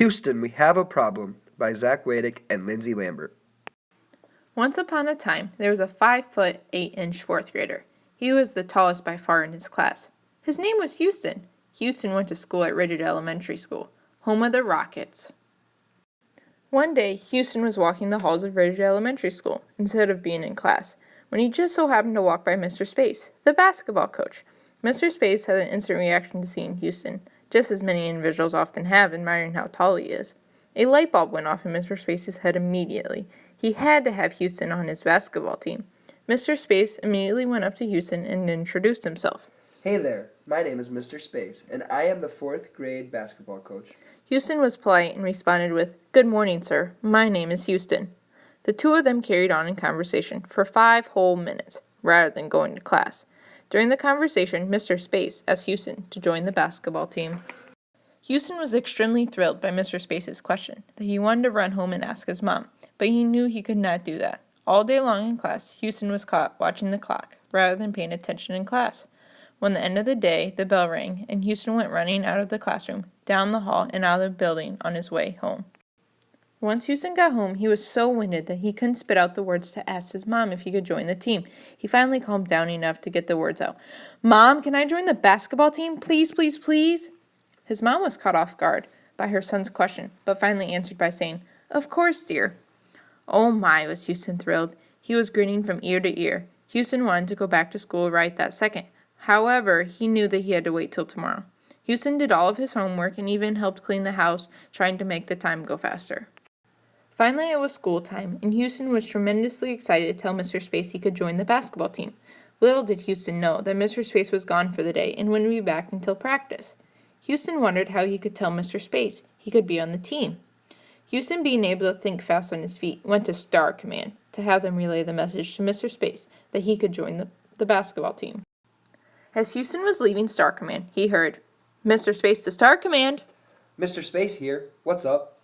Houston, we have a problem by Zach Wadick and Lindsay Lambert. Once upon a time, there was a 5'8" fourth grader. He was the tallest by far in his class. His name was Houston. Houston went to school at Rigid Elementary School, home of the Rockets. One day, Houston was walking the halls of Rigid Elementary School instead of being in class, when he just so happened to walk by Mr. Space, the basketball coach. Mr. Space had an instant reaction to seeing Houston, just as many individuals often have, admiring how tall he is. A light bulb went off in Mr. Space's head immediately. He had to have Houston on his basketball team. Mr. Space immediately went up to Houston and introduced himself. Hey there, my name is Mr. Space, and I am the 4th grade basketball coach. Houston was polite and responded with, "Good morning, sir. My name is Houston." The two of them carried on in conversation for 5 whole minutes, rather than going to class. During the conversation, Mr. Space asked Houston to join the basketball team. Houston was extremely thrilled by Mr. Space's question, that he wanted to run home and ask his mom, but he knew he could not do that. All day long in class, Houston was caught watching the clock, rather than paying attention in class. When the end of the day, the bell rang, and Houston went running out of the classroom, down the hall, and out of the building on his way home. Once Houston got home, he was so winded that he couldn't spit out the words to ask his mom if he could join the team. He finally calmed down enough to get the words out. "Mom, can I join the basketball team? Please, please, please?" His mom was caught off guard by her son's question, but finally answered by saying, "Of course, dear." Oh my, was Houston thrilled. He was grinning from ear to ear. Houston wanted to go back to school right that second. However, he knew that he had to wait till tomorrow. Houston did all of his homework and even helped clean the house, trying to make the time go faster. Finally, it was school time, and Houston was tremendously excited to tell Mr. Space he could join the basketball team. Little did Houston know that Mr. Space was gone for the day and wouldn't be back until practice. Houston wondered how he could tell Mr. Space he could be on the team. Houston, being able to think fast on his feet, went to Star Command to have them relay the message to Mr. Space that he could join the basketball team. As Houston was leaving Star Command, he heard, "Mr. Space to Star Command." Mr. Space here. What's up?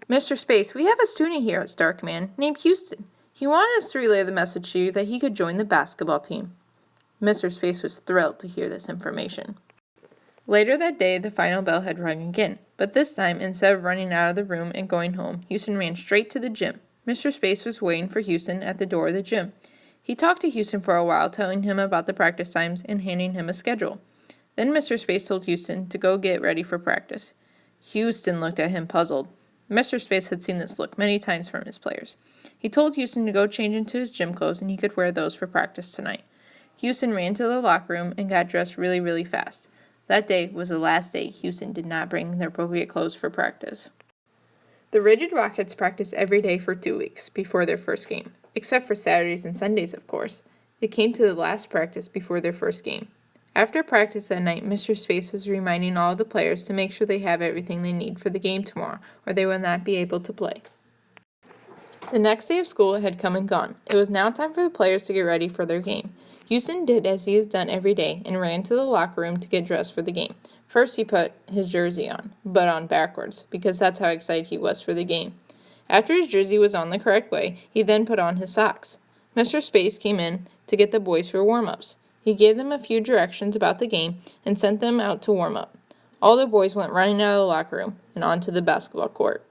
"Mr. Space, we have a student here at Star Command named Houston. He wanted us to relay the message to you that he could join the basketball team." Mr. Space was thrilled to hear this information. Later that day, the final bell had rung again, but this time, instead of running out of the room and going home, Houston ran straight to the gym. Mr. Space was waiting for Houston at the door of the gym. He talked to Houston for a while, telling him about the practice times and handing him a schedule. Then Mr. Space told Houston to go get ready for practice. Houston looked at him puzzled. Mr. Space had seen this look many times from his players. He told Houston to go change into his gym clothes and he could wear those for practice tonight. Houston ran to the locker room and got dressed really, really fast. That day was the last day Houston did not bring their appropriate clothes for practice. The Rigid Rockets practiced every day for 2 weeks before their first game, except for Saturdays and Sundays, of course. It came to the last practice before their first game. After practice that night, Mr. Space was reminding all the players to make sure they have everything they need for the game tomorrow, or they will not be able to play. The next day of school had come and gone. It was now time for the players to get ready for their game. Houston did as he has done every day and ran to the locker room to get dressed for the game. First, he put his jersey on, but on backwards, because that's how excited he was for the game. After his jersey was on the correct way, he then put on his socks. Mr. Space came in to get the boys for warm-ups. He gave them a few directions about the game and sent them out to warm up. All the boys went running out of the locker room and onto the basketball court.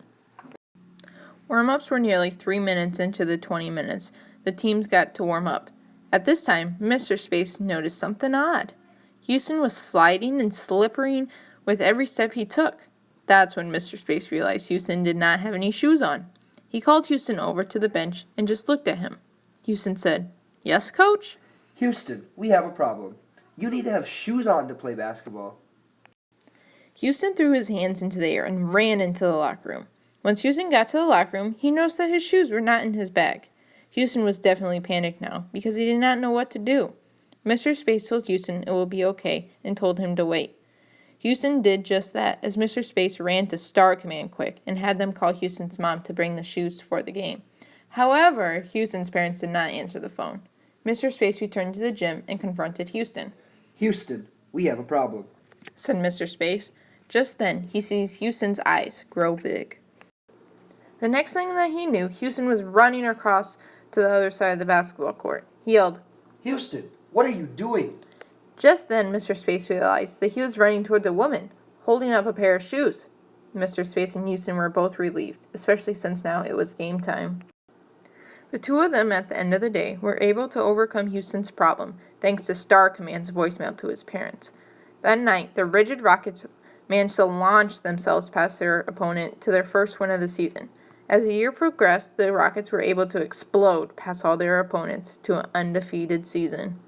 Warm-ups were nearly 3 minutes into the 20 minutes the teams got to warm up. At this time, Mr. Space noticed something odd. Houston was sliding and slippering with every step he took. That's when Mr. Space realized Houston did not have any shoes on. He called Houston over to the bench and just looked at him. Houston said, "Yes, coach?" Houston, we have a problem. You need to have shoes on to play basketball. Houston threw his hands into the air and ran into the locker room. Once Houston got to the locker room, he noticed that his shoes were not in his bag. Houston was definitely panicked now because he did not know what to do. Mr. Space told Houston it will be okay and told him to wait. Houston did just that as Mr. Space ran to Star Command quick and had them call Houston's mom to bring the shoes for the game. However, Houston's parents did not answer the phone. Mr. Space returned to the gym and confronted Houston. Houston, we have a problem, said Mr. Space. Just then, he sees Houston's eyes grow big. The next thing that he knew, Houston was running across to the other side of the basketball court. He yelled, "Houston, what are you doing?" Just then, Mr. Space realized that he was running towards a woman, holding up a pair of shoes. Mr. Space and Houston were both relieved, especially since now it was game time. The two of them, at the end of the day, were able to overcome Houston's problem, thanks to Star Command's voicemail to his parents. That night, the rigid Rockets managed to launch themselves past their opponent to their first win of the season. As the year progressed, the Rockets were able to explode past all their opponents to an undefeated season.